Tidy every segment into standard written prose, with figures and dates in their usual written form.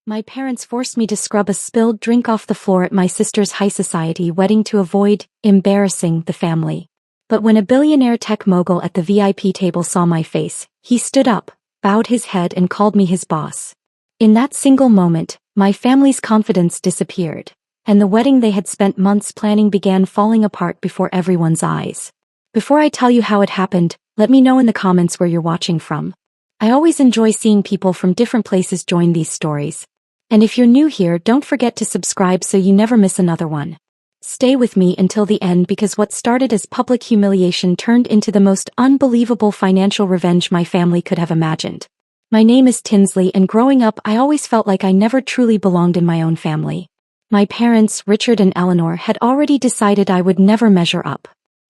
My parents forced me to scrub a spilled drink off the floor at my sister's high society wedding to avoid embarrassing the family. But when a billionaire tech mogul at the VIP table saw my face, he stood up, bowed his head and called me his boss. In that single moment, my family's confidence disappeared, and the wedding they had spent months planning began falling apart before everyone's eyes. Before I tell you how it happened, let me know in the comments where you're watching from. I always enjoy seeing people from different places join these stories. And if you're new here, don't forget to subscribe so you never miss another one. Stay with me until the end because what started as public humiliation turned into the most unbelievable financial revenge my family could have imagined. My name is Tinsley, and growing up I always felt like I never truly belonged in my own family. My parents, Richard and Eleanor, had already decided I would never measure up.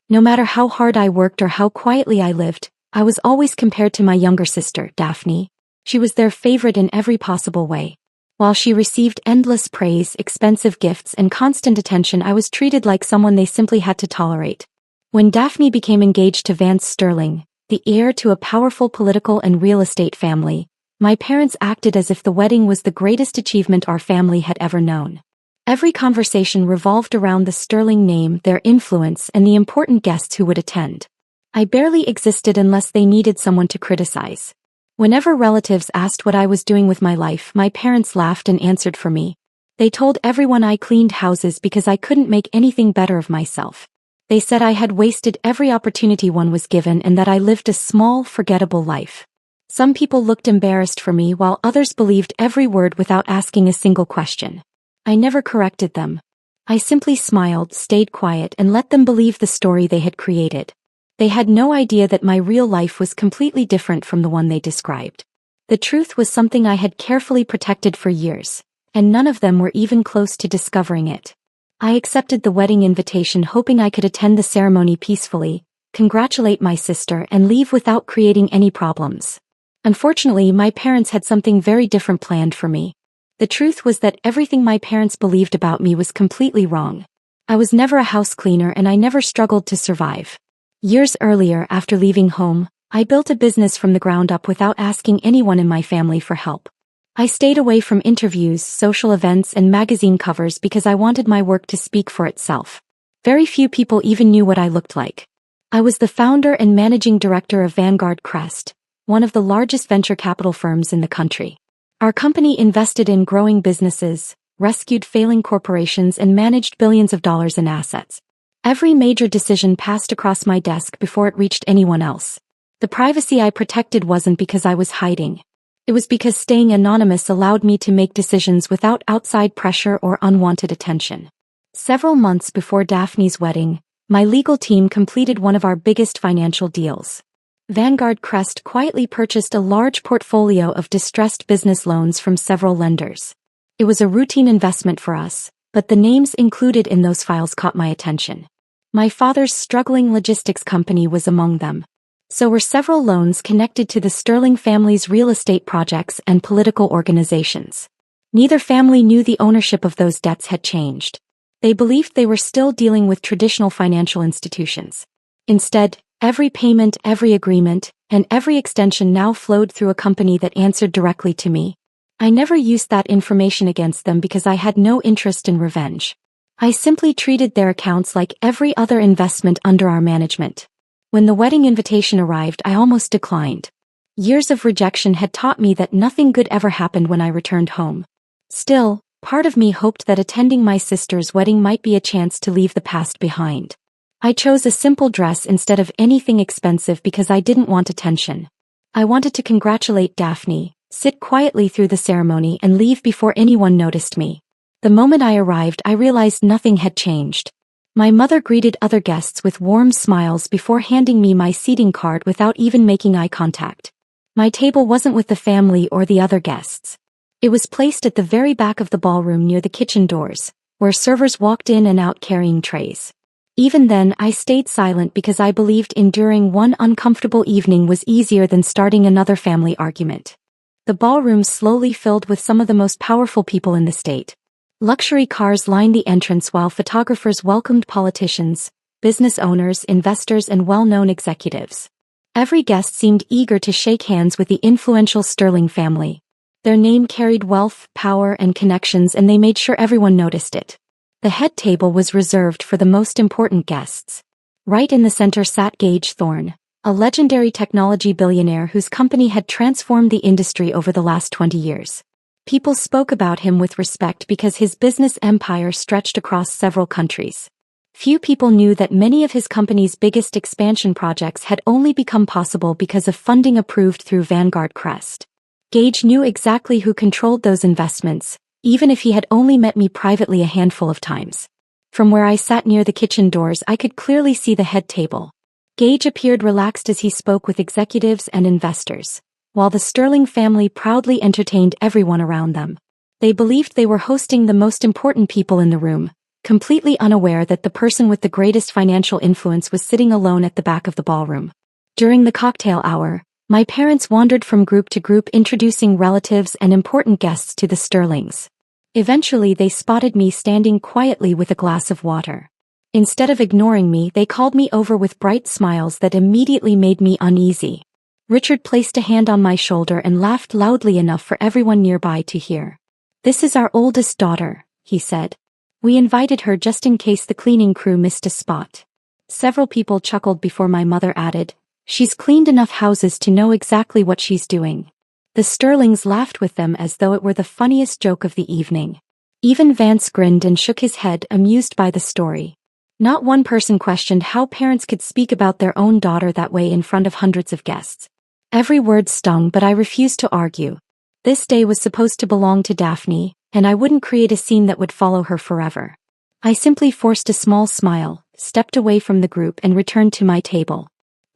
No matter how hard I worked or how quietly I lived, I was always compared to my younger sister, Daphne. She was their favorite in every possible way. While she received endless praise, expensive gifts, and constant attention, I was treated like someone they simply had to tolerate. When Daphne became engaged to Vance Sterling, the heir to a powerful political and real estate family, my parents acted as if the wedding was the greatest achievement our family had ever known. Every conversation revolved around the Sterling name, their influence, and the important guests who would attend. I barely existed unless they needed someone to criticize. Whenever relatives asked what I was doing with my life, my parents laughed and answered for me. They told everyone I cleaned houses because I couldn't make anything better of myself. They said I had wasted every opportunity one was given and that I lived a small, forgettable life. Some people looked embarrassed for me while others believed every word without asking a single question. I never corrected them. I simply smiled, stayed quiet, and let them believe the story they had created. They had no idea that my real life was completely different from the one they described. The truth was something I had carefully protected for years, and none of them were even close to discovering it. I accepted the wedding invitation hoping I could attend the ceremony peacefully, congratulate my sister, and leave without creating any problems. Unfortunately, my parents had something very different planned for me. The truth was that everything my parents believed about me was completely wrong. I was never a house cleaner and I never struggled to survive. Years earlier, after leaving home, I built a business from the ground up without asking anyone in my family for help. I stayed away from interviews, social events, and magazine covers because I wanted my work to speak for itself. Very few people even knew what I looked like. I was the founder and managing director of Vanguard Crest, one of the largest venture capital firms in the country. Our company invested in growing businesses, rescued failing corporations, and managed billions of dollars in assets. Every major decision passed across my desk before it reached anyone else. The privacy I protected wasn't because I was hiding. It was because staying anonymous allowed me to make decisions without outside pressure or unwanted attention. Several months before Daphne's wedding, my legal team completed one of our biggest financial deals. Vanguard Crest quietly purchased a large portfolio of distressed business loans from several lenders. It was a routine investment for us, but the names included in those files caught my attention. My father's struggling logistics company was among them. So were several loans connected to the Sterling family's real estate projects and political organizations. Neither family knew the ownership of those debts had changed. They believed they were still dealing with traditional financial institutions. Instead, every payment, every agreement, and every extension now flowed through a company that answered directly to me. I never used that information against them because I had no interest in revenge. I simply treated their accounts like every other investment under our management. When the wedding invitation arrived, I almost declined. Years of rejection had taught me that nothing good ever happened when I returned home. Still, part of me hoped that attending my sister's wedding might be a chance to leave the past behind. I chose a simple dress instead of anything expensive because I didn't want attention. I wanted to congratulate Daphne, sit quietly through the ceremony, and leave before anyone noticed me. The moment I arrived, I realized nothing had changed. My mother greeted other guests with warm smiles before handing me my seating card without even making eye contact. My table wasn't with the family or the other guests. It was placed at the very back of the ballroom near the kitchen doors, where servers walked in and out carrying trays. Even then, I stayed silent because I believed enduring one uncomfortable evening was easier than starting another family argument. The ballroom slowly filled with some of the most powerful people in the state. Luxury cars lined the entrance while photographers welcomed politicians, business owners, investors, and well-known executives. Every guest seemed eager to shake hands with the influential Sterling family. Their name carried wealth, power, and connections, and they made sure everyone noticed it. The head table was reserved for the most important guests. Right in the center sat Gage Thorne, a legendary technology billionaire whose company had transformed the industry over the last 20 years. People spoke about him with respect because his business empire stretched across several countries. Few people knew that many of his company's biggest expansion projects had only become possible because of funding approved through Vanguard Crest. Gage knew exactly who controlled those investments, even if he had only met me privately a handful of times. From where I sat near the kitchen doors, I could clearly see the head table. Gage appeared relaxed as he spoke with executives and investors, while the Sterling family proudly entertained everyone around them. They believed they were hosting the most important people in the room, completely unaware that the person with the greatest financial influence was sitting alone at the back of the ballroom. During the cocktail hour, my parents wandered from group to group introducing relatives and important guests to the Sterlings. Eventually they spotted me standing quietly with a glass of water. Instead of ignoring me, they called me over with bright smiles that immediately made me uneasy. Richard placed a hand on my shoulder and laughed loudly enough for everyone nearby to hear. "This is our oldest daughter," he said. "We invited her just in case the cleaning crew missed a spot." Several people chuckled before my mother added, "She's cleaned enough houses to know exactly what she's doing." The Sterlings laughed with them as though it were the funniest joke of the evening. Even Vance grinned and shook his head, amused by the story. Not one person questioned how parents could speak about their own daughter that way in front of hundreds of guests. Every word stung, but I refused to argue. This day was supposed to belong to Daphne, and I wouldn't create a scene that would follow her forever. I simply forced a small smile, stepped away from the group and returned to my table.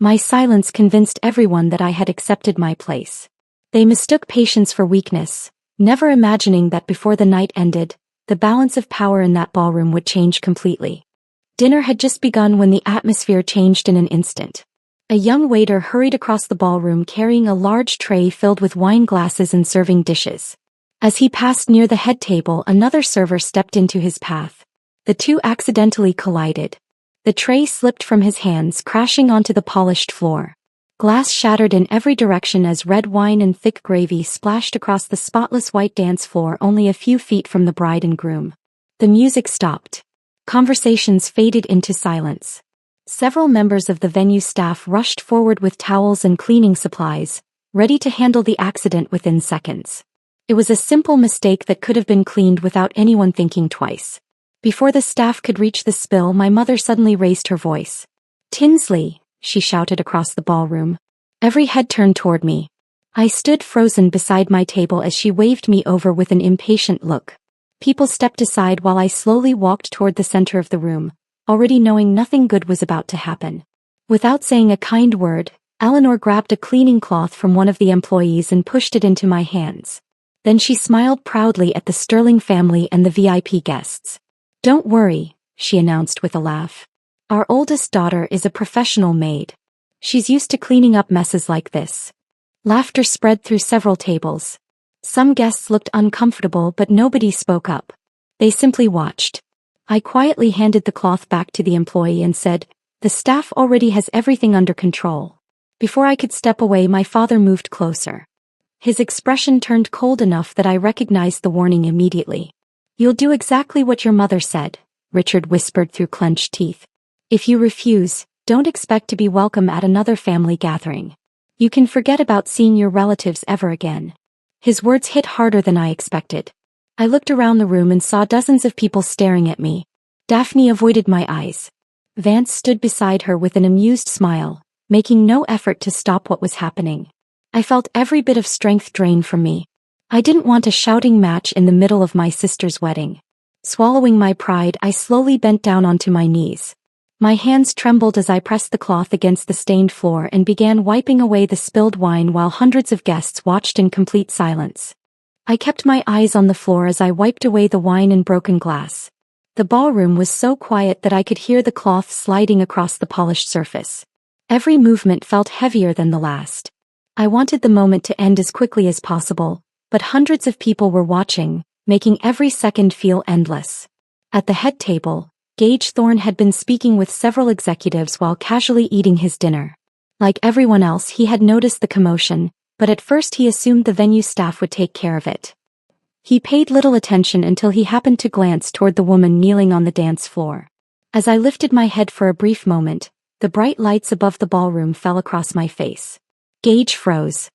My silence convinced everyone that I had accepted my place. They mistook patience for weakness, never imagining that before the night ended, the balance of power in that ballroom would change completely. Dinner had just begun when the atmosphere changed in an instant. A young waiter hurried across the ballroom carrying a large tray filled with wine glasses and serving dishes. As he passed near the head table, another server stepped into his path. The two accidentally collided. The tray slipped from his hands, crashing onto the polished floor. Glass shattered in every direction as red wine and thick gravy splashed across the spotless white dance floor only a few feet from the bride and groom. The music stopped. Conversations faded into silence. Several members of the venue staff rushed forward with towels and cleaning supplies, ready to handle the accident within seconds. It was a simple mistake that could have been cleaned without anyone thinking twice. Before the staff could reach the spill, my mother suddenly raised her voice. "Tinsley," she shouted across the ballroom. Every head turned toward me. I stood frozen beside my table as she waved me over with an impatient look. People stepped aside while I slowly walked toward the center of the room, already knowing nothing good was about to happen. Without saying a kind word, Eleanor grabbed a cleaning cloth from one of the employees and pushed it into my hands. Then she smiled proudly at the Sterling family and the VIP guests. "Don't worry," she announced with a laugh. "Our oldest daughter is a professional maid. She's used to cleaning up messes like this." Laughter spread through several tables. Some guests looked uncomfortable, but nobody spoke up. They simply watched. I quietly handed the cloth back to the employee and said, "The staff already has everything under control." Before I could step away, my father moved closer. His expression turned cold enough that I recognized the warning immediately. "You'll do exactly what your mother said," Richard whispered through clenched teeth. "If you refuse, don't expect to be welcome at another family gathering. You can forget about seeing your relatives ever again." His words hit harder than I expected. I looked around the room and saw dozens of people staring at me. Daphne avoided my eyes. Vance stood beside her with an amused smile, making no effort to stop what was happening. I felt every bit of strength drain from me. I didn't want a shouting match in the middle of my sister's wedding. Swallowing my pride, I slowly bent down onto my knees. My hands trembled as I pressed the cloth against the stained floor and began wiping away the spilled wine while hundreds of guests watched in complete silence. I kept my eyes on the floor as I wiped away the wine and broken glass. The ballroom was so quiet that I could hear the cloth sliding across the polished surface. Every movement felt heavier than the last. I wanted the moment to end as quickly as possible, but hundreds of people were watching, making every second feel endless. At the head table, Gage Thorne had been speaking with several executives while casually eating his dinner. Like everyone else, he had noticed the commotion, but at first he assumed the venue staff would take care of it. He paid little attention until he happened to glance toward the woman kneeling on the dance floor. As I lifted my head for a brief moment, the bright lights above the ballroom fell across my face. Gage froze.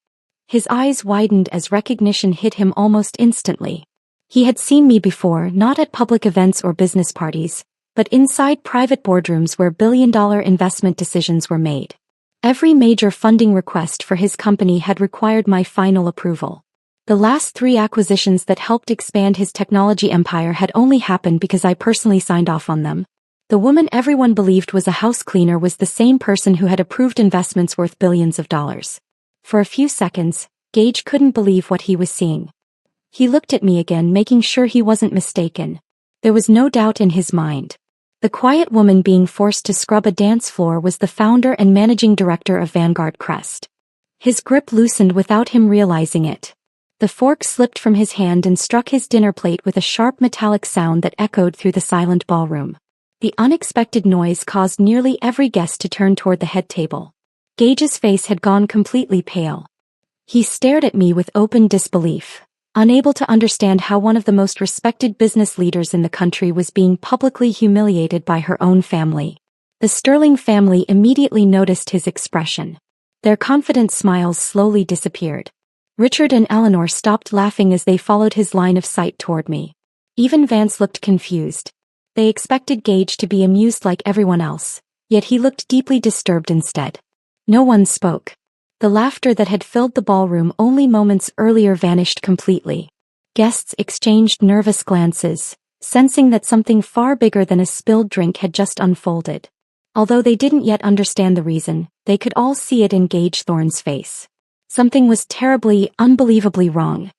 His eyes widened as recognition hit him almost instantly. He had seen me before, not at public events or business parties, but inside private boardrooms where billion-dollar investment decisions were made. Every major funding request for his company had required my final approval. The last 3 acquisitions that helped expand his technology empire had only happened because I personally signed off on them. The woman everyone believed was a house cleaner was the same person who had approved investments worth billions of dollars. For a few seconds, Gage couldn't believe what he was seeing. He looked at me again, making sure he wasn't mistaken. There was no doubt in his mind. The quiet woman being forced to scrub a dance floor was the founder and managing director of Vanguard Crest. His grip loosened without him realizing it. The fork slipped from his hand and struck his dinner plate with a sharp metallic sound that echoed through the silent ballroom. The unexpected noise caused nearly every guest to turn toward the head table. Gage's face had gone completely pale. He stared at me with open disbelief, unable to understand how one of the most respected business leaders in the country was being publicly humiliated by her own family. The Sterling family immediately noticed his expression. Their confident smiles slowly disappeared. Richard and Eleanor stopped laughing as they followed his line of sight toward me. Even Vance looked confused. They expected Gage to be amused like everyone else, yet he looked deeply disturbed instead. No one spoke. The laughter that had filled the ballroom only moments earlier vanished completely. Guests exchanged nervous glances, sensing that something far bigger than a spilled drink had just unfolded. Although they didn't yet understand the reason, they could all see it in Gage Thorne's face. Something was terribly, unbelievably wrong.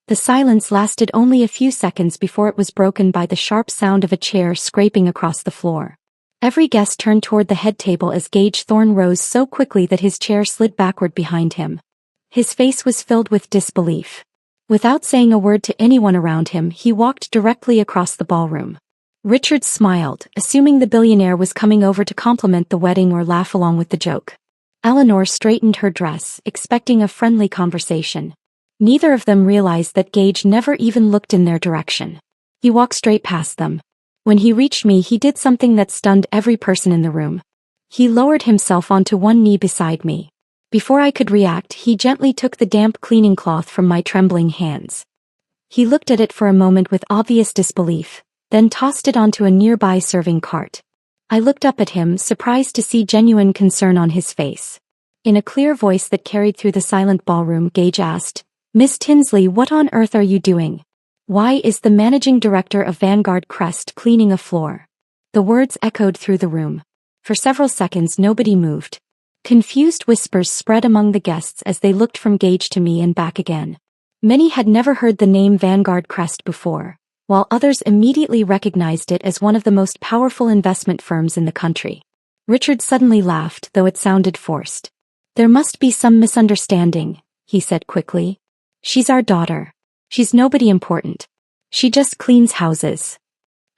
The silence lasted only a few seconds before it was broken by the sharp sound of a chair scraping across the floor. Every guest turned toward the head table as Gage Thorne rose so quickly that his chair slid backward behind him. His face was filled with disbelief. Without saying a word to anyone around him, he walked directly across the ballroom. Richard smiled, assuming the billionaire was coming over to compliment the wedding or laugh along with the joke. Eleanor straightened her dress, expecting a friendly conversation. Neither of them realized that Gage never even looked in their direction. He walked straight past them. When he reached me, he did something that stunned every person in the room. He lowered himself onto one knee beside me. Before I could react, he gently took the damp cleaning cloth from my trembling hands. He looked at it for a moment with obvious disbelief, then tossed it onto a nearby serving cart. I looked up at him, surprised to see genuine concern on his face. In a clear voice that carried through the silent ballroom, Gage asked, "Miss Tinsley, what on earth are you doing? Why is the managing director of Vanguard Crest cleaning a floor?" The words echoed through the room. For several seconds nobody moved. Confused whispers spread among the guests as they looked from Gage to me and back again. Many had never heard the name Vanguard Crest before, while others immediately recognized it as one of the most powerful investment firms in the country. Richard suddenly laughed, though it sounded forced. "There must be some misunderstanding," he said quickly. "She's our daughter. She's nobody important. She just cleans houses."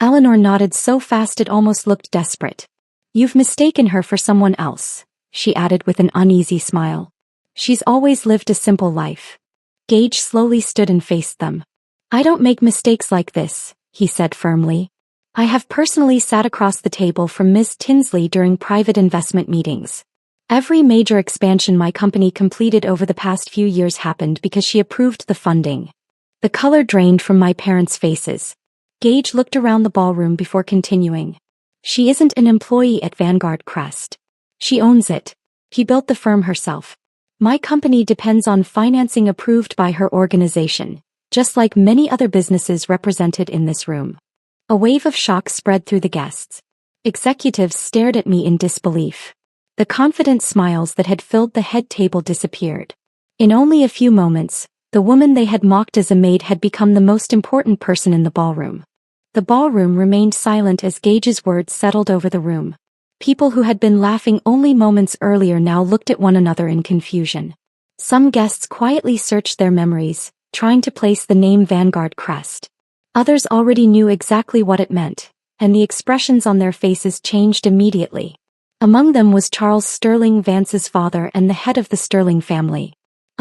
Eleanor nodded so fast it almost looked desperate. "You've mistaken her for someone else," she added with an uneasy smile. "She's always lived a simple life." Gage slowly stood and faced them. "I don't make mistakes like this," he said firmly. "I have personally sat across the table from Ms. Tinsley during private investment meetings. Every major expansion my company completed over the past few years happened because she approved the funding." The color drained from my parents' faces. Gage looked around the ballroom before continuing. "She isn't an employee at Vanguard Crest. She owns it. She built the firm herself. My company depends on financing approved by her organization, just like many other businesses represented in this room." A wave of shock spread through the guests. Executives stared at me in disbelief. The confident smiles that had filled the head table disappeared. In only a few moments, the woman they had mocked as a maid had become the most important person in the ballroom. The ballroom remained silent as Gage's words settled over the room. People who had been laughing only moments earlier now looked at one another in confusion. Some guests quietly searched their memories, trying to place the name Vanguard Crest. Others already knew exactly what it meant, and the expressions on their faces changed immediately. Among them was Charles Sterling, Vance's father and the head of the Sterling family.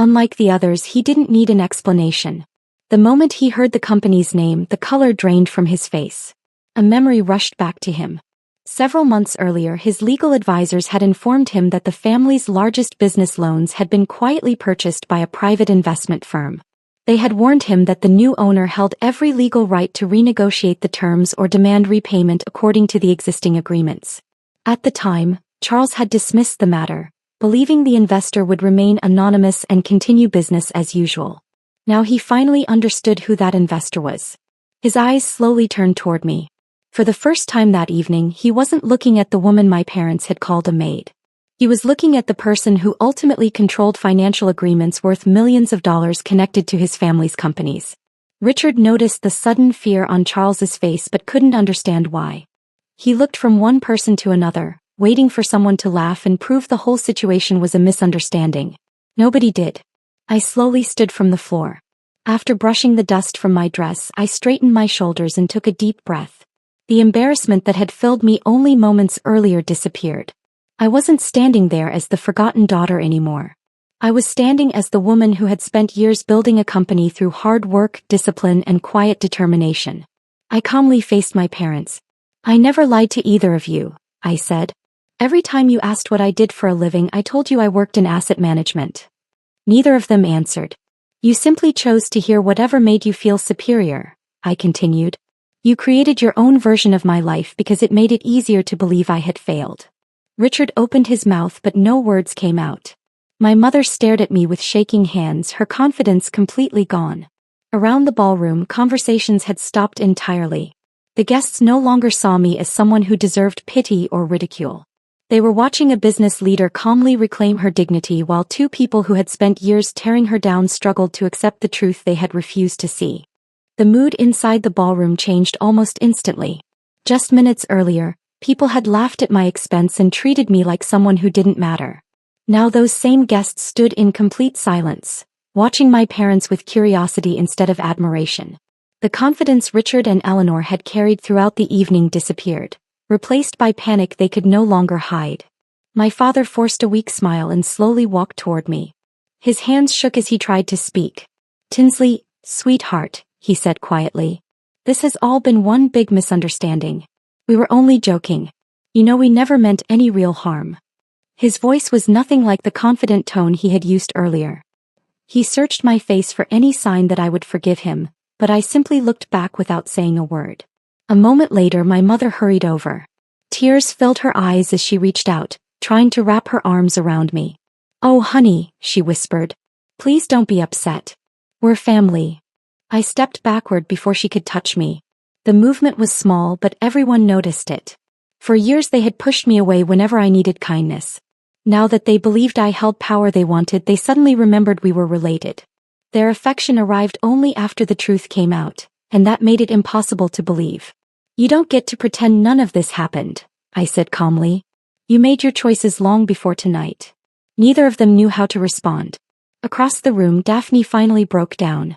Unlike the others, he didn't need an explanation. The moment he heard the company's name, the color drained from his face. A memory rushed back to him. Several months earlier, his legal advisors had informed him that the family's largest business loans had been quietly purchased by a private investment firm. They had warned him that the new owner held every legal right to renegotiate the terms or demand repayment according to the existing agreements. At the time, Charles had dismissed the matter, believing the investor would remain anonymous and continue business as usual. Now he finally understood who that investor was. His eyes slowly turned toward me. For the first time that evening, he wasn't looking at the woman my parents had called a maid. He was looking at the person who ultimately controlled financial agreements worth millions of dollars connected to his family's companies. Richard noticed the sudden fear on Charles's face but couldn't understand why. He looked from one person to another, waiting for someone to laugh and prove the whole situation was a misunderstanding. Nobody did. I slowly stood from the floor. After brushing the dust from my dress, I straightened my shoulders and took a deep breath. The embarrassment that had filled me only moments earlier disappeared. I wasn't standing there as the forgotten daughter anymore. I was standing as the woman who had spent years building a company through hard work, discipline, and quiet determination. I calmly faced my parents. "I never lied to either of you," I said. "Every time you asked what I did for a living, I told you I worked in asset management." Neither of them answered. "You simply chose to hear whatever made you feel superior," I continued. "You created your own version of my life because it made it easier to believe I had failed." Richard opened his mouth but no words came out. My mother stared at me with shaking hands, her confidence completely gone. Around the ballroom, conversations had stopped entirely. The guests no longer saw me as someone who deserved pity or ridicule. They were watching a business leader calmly reclaim her dignity while two people who had spent years tearing her down struggled to accept the truth they had refused to see. The mood inside the ballroom changed almost instantly. Just minutes earlier, people had laughed at my expense and treated me like someone who didn't matter. Now those same guests stood in complete silence, watching my parents with curiosity instead of admiration. The confidence Richard and Eleanor had carried throughout the evening disappeared, replaced by panic they could no longer hide. My father forced a weak smile and slowly walked toward me. His hands shook as he tried to speak. "Tinsley, sweetheart," he said quietly. "This has all been one big misunderstanding. We were only joking. You know we never meant any real harm." His voice was nothing like the confident tone he had used earlier. He searched my face for any sign that I would forgive him, but I simply looked back without saying a word. A moment later, my mother hurried over. Tears filled her eyes as she reached out, trying to wrap her arms around me. "Oh, honey," she whispered. "Please don't be upset. We're family." I stepped backward before she could touch me. The movement was small, but everyone noticed it. For years they had pushed me away whenever I needed kindness. Now that they believed I held power they wanted, they suddenly remembered we were related. Their affection arrived only after the truth came out, and that made it impossible to believe. "You don't get to pretend none of this happened," I said calmly. "You made your choices long before tonight." Neither of them knew how to respond. Across the room, Daphne finally broke down.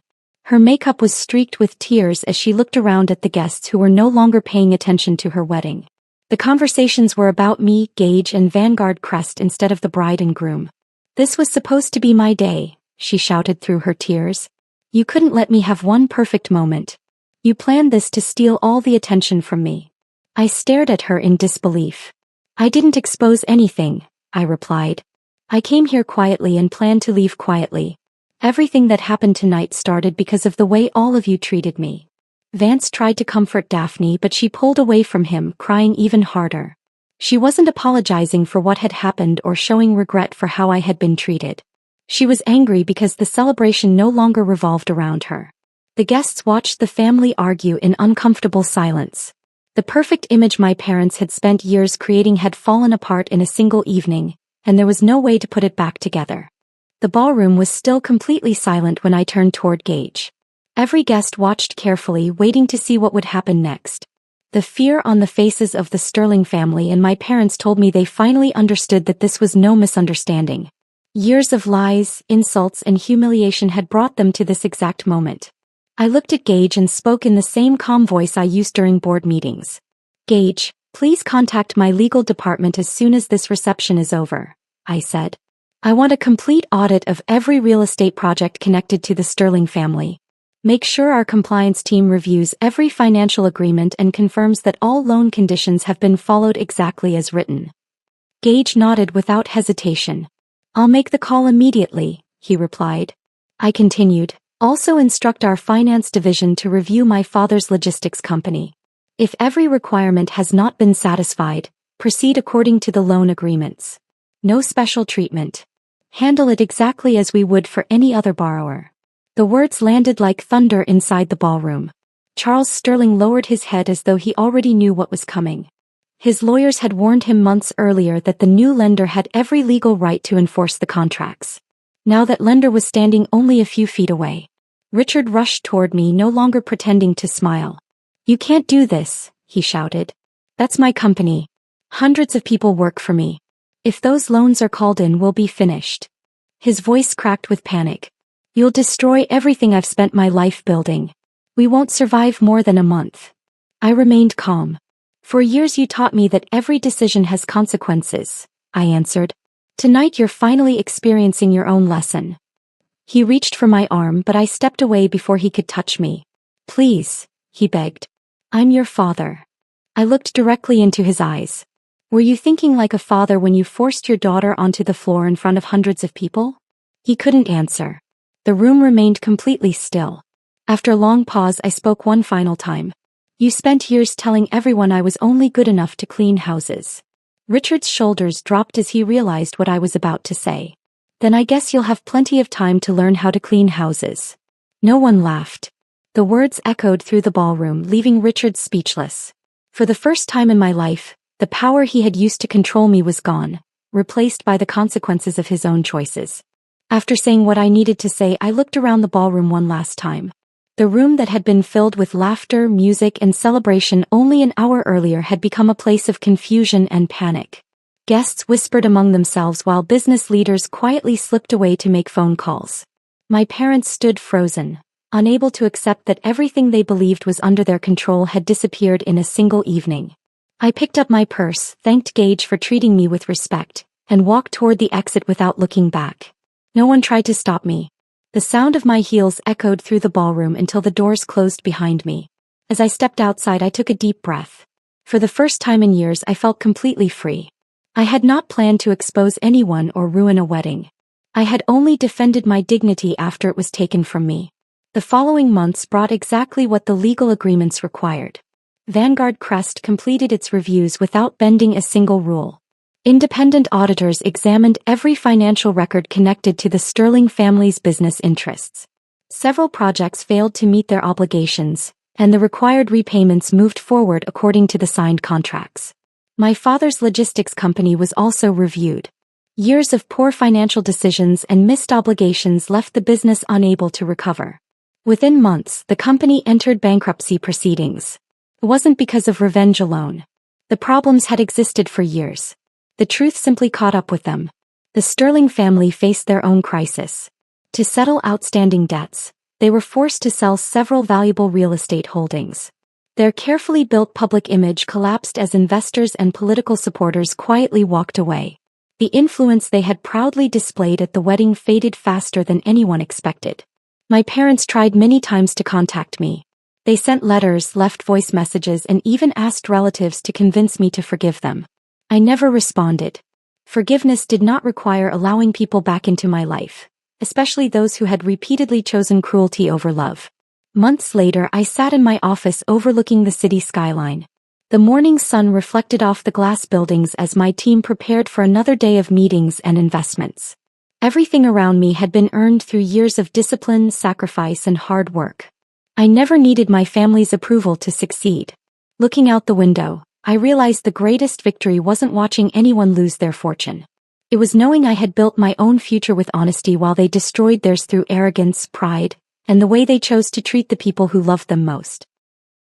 Her makeup was streaked with tears as she looked around at the guests who were no longer paying attention to her wedding. The conversations were about me, Gage, and Vanguard Crest instead of the bride and groom. "This was supposed to be my day," she shouted through her tears. "You couldn't let me have one perfect moment. You planned this to steal all the attention from me." I stared at her in disbelief. "I didn't expose anything," I replied. "I came here quietly and planned to leave quietly. Everything that happened tonight started because of the way all of you treated me." Vance tried to comfort Daphne, but she pulled away from him, crying even harder. She wasn't apologizing for what had happened or showing regret for how I had been treated. She was angry because the celebration no longer revolved around her. The guests watched the family argue in uncomfortable silence. The perfect image my parents had spent years creating had fallen apart in a single evening, and there was no way to put it back together. The ballroom was still completely silent when I turned toward Gage. Every guest watched carefully, waiting to see what would happen next. The fear on the faces of the Sterling family and my parents told me they finally understood that this was no misunderstanding. Years of lies, insults, and humiliation had brought them to this exact moment. I looked at Gage and spoke in the same calm voice I used during board meetings. "Gage, please contact my legal department as soon as this reception is over," I said. I want a complete audit of every real estate project connected to the Sterling family. Make sure our compliance team reviews every financial agreement and confirms that all loan conditions have been followed exactly as written. Gage nodded without hesitation. I'll make the call immediately, he replied. I continued, also instruct our finance division to review my father's logistics company. If every requirement has not been satisfied, proceed according to the loan agreements. No special treatment. Handle it exactly as we would for any other borrower. The words landed like thunder inside the ballroom. Charles Sterling lowered his head as though he already knew what was coming. His lawyers had warned him months earlier that the new lender had every legal right to enforce the contracts. Now that lender was standing only a few feet away. Richard rushed toward me, no longer pretending to smile. You can't do this, he shouted. That's my company. Hundreds of people work for me. If those loans are called in, we'll be finished. His voice cracked with panic. You'll destroy everything I've spent my life building. We won't survive more than a month. I remained calm. For years you taught me that every decision has consequences, I answered. Tonight you're finally experiencing your own lesson. He reached for my arm, but I stepped away before he could touch me. Please, he begged. I'm your father. I looked directly into his eyes. Were you thinking like a father when you forced your daughter onto the floor in front of hundreds of people? He couldn't answer. The room remained completely still. After a long pause, I spoke one final time. You spent years telling everyone I was only good enough to clean houses. Richard's shoulders dropped as he realized what I was about to say. Then I guess you'll have plenty of time to learn how to clean houses. No one laughed. The words echoed through the ballroom, leaving Richard speechless. For the first time in my life, the power he had used to control me was gone, replaced by the consequences of his own choices. After saying what I needed to say, I looked around the ballroom one last time. The room that had been filled with laughter, music, and celebration only an hour earlier had become a place of confusion and panic. Guests whispered among themselves while business leaders quietly slipped away to make phone calls. My parents stood frozen, unable to accept that everything they believed was under their control had disappeared in a single evening. I picked up my purse, thanked Gage for treating me with respect, and walked toward the exit without looking back. No one tried to stop me. The sound of my heels echoed through the ballroom until the doors closed behind me. As I stepped outside, I took a deep breath. For the first time in years, I felt completely free. I had not planned to expose anyone or ruin a wedding. I had only defended my dignity after it was taken from me. The following months brought exactly what the legal agreements required. Vanguard Crest completed its reviews without bending a single rule. Independent auditors examined every financial record connected to the Sterling family's business interests. Several projects failed to meet their obligations, and the required repayments moved forward according to the signed contracts. My father's logistics company was also reviewed. Years of poor financial decisions and missed obligations left the business unable to recover. Within months, the company entered bankruptcy proceedings. It wasn't because of revenge alone. The problems had existed for years. The truth simply caught up with them. The Sterling family faced their own crisis. To settle outstanding debts, they were forced to sell several valuable real estate holdings. Their carefully built public image collapsed as investors and political supporters quietly walked away. The influence they had proudly displayed at the wedding faded faster than anyone expected. My parents tried many times to contact me. They sent letters, left voice messages, and even asked relatives to convince me to forgive them. I never responded. Forgiveness did not require allowing people back into my life, especially those who had repeatedly chosen cruelty over love. Months later, I sat in my office overlooking the city skyline. The morning sun reflected off the glass buildings as my team prepared for another day of meetings and investments. Everything around me had been earned through years of discipline, sacrifice, and hard work. I never needed my family's approval to succeed. Looking out the window, I realized the greatest victory wasn't watching anyone lose their fortune. It was knowing I had built my own future with honesty while they destroyed theirs through arrogance, pride, and the way they chose to treat the people who loved them most.